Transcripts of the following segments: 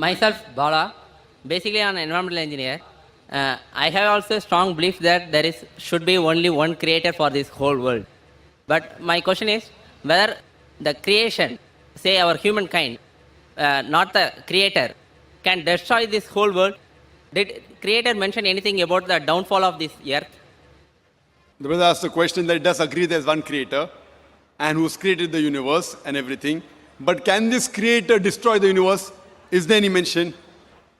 Myself, Bala, basically an environmental engineer. I have also a strong belief that should be only one creator for this whole world. But my question is whether the creation, say our humankind, not the creator, can destroy this whole world. Did creator mention anything about the downfall of this earth? The brother asked the question that it does agree there's one creator and who's created the universe and everything. But can this creator destroy the universe? Is there any mention?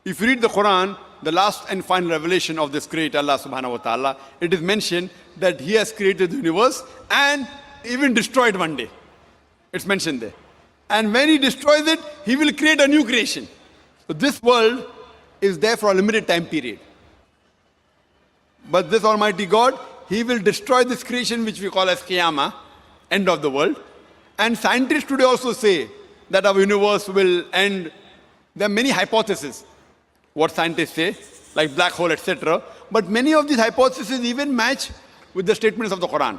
If you read the Quran, the last and final revelation of this creator, Allah subhanahu wa ta'ala, it is mentioned that he has created the universe and even destroyed one day. It's mentioned there. And when he destroys it, he will create a new creation. So this world is there for a limited time period. But this Almighty God, he will destroy this creation which we call as Qiyamah, end of the world. And scientists today also say that our universe will end. There are many hypotheses, what scientists say, like black hole, etc. But many of these hypotheses even match with the statements of the Quran.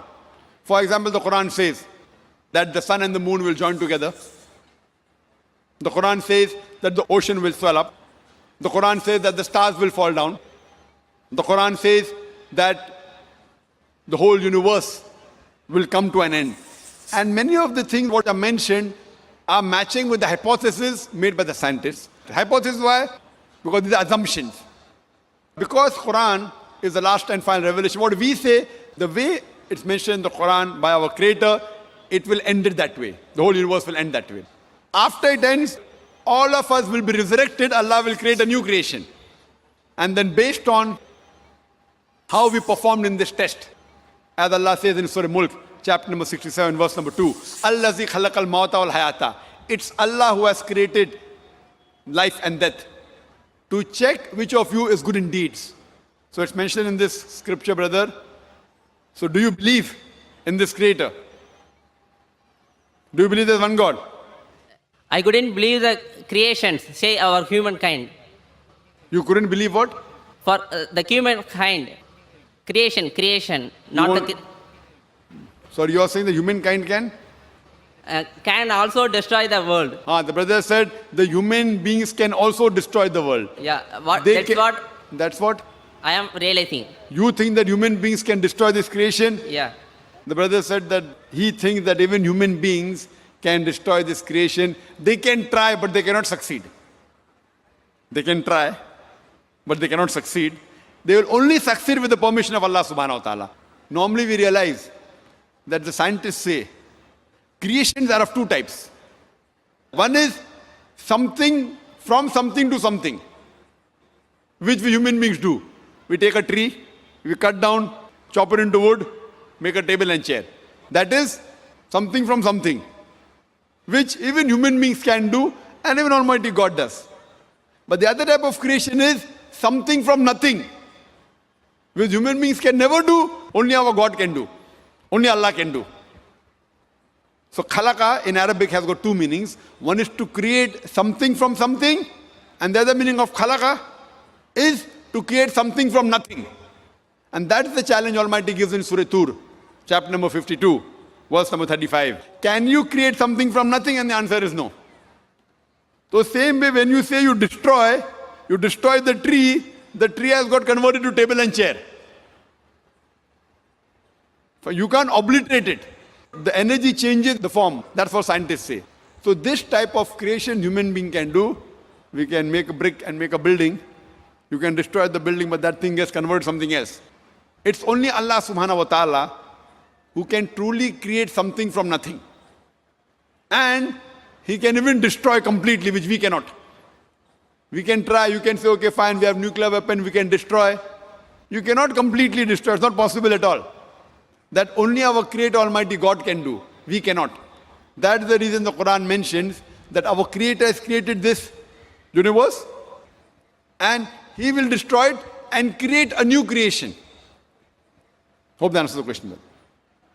For example, the Quran says that the sun and the moon will join together. The Quran says that the ocean will swell up. The Quran says that the stars will fall down. The Quran says that the whole universe will come to an end. And many of the things what are mentioned are matching with the hypotheses made by the scientists. The hypothesis why? Because these are assumptions. Because Quran is the last and final revelation, what we say, the way it's mentioned in the Quran by our Creator, it will end it that way. The whole universe will end that way. After it ends, all of us will be resurrected. Allah will create a new creation. And then based on how we performed in this test, as Allah says in Surah Mulk, chapter number 67, verse number 2, Allazi khalaqal mawta wal hayata. It's Allah who has created life and death to check which of you is good in deeds. So it's mentioned in this scripture, brother. So do you believe in this creator? Do you believe there's one God? I couldn't believe the creations, say our humankind. You couldn't believe what? For the humankind, creation, not the... Sorry, you are saying the humankind can also destroy the world. The brother said the human beings can also destroy the world. Yeah, That's what I am realizing. You think that human beings can destroy this creation? Yeah. The brother said that he thinks that even human beings can destroy this creation. They can try, but they cannot succeed. They can try, but they cannot succeed. They will only succeed with the permission of Allah subhanahu wa ta'ala. Normally we realize that the scientists say creations are of two types. One is something from something to something, which we human beings do. We take a tree, we cut down, chop it into wood, make a table and chair. That is something from something, which even human beings can do and even Almighty God does. But the other type of creation is something from nothing, which human beings can never do, only our God can do. Only Allah can do. So khalaqa in Arabic has got two meanings. One is to create something from something, and the other meaning of khalaqa is to create something from nothing. And that's the challenge Almighty gives in Surah Tur, chapter number 52, verse number 35. Can you create something from nothing? And the answer is no. So same way when you say you destroy the tree has got converted to table and chair. So you can't obliterate it. The energy changes the form. That's what scientists say. So this type of creation human being can do. We can make a brick and make a building. You can destroy the building, but that thing gets converted to something else. It's only Allah subhanahu wa ta'ala who can truly create something from nothing. And He can even destroy completely, which we cannot. We can try, you can say, okay, fine, we have nuclear weapon, we can destroy. You cannot completely destroy, it's not possible at all. That only our Creator Almighty God can do. We cannot. That's the reason the Quran mentions that our Creator has created this universe and He will destroy it and create a new creation. Hope that answers the question.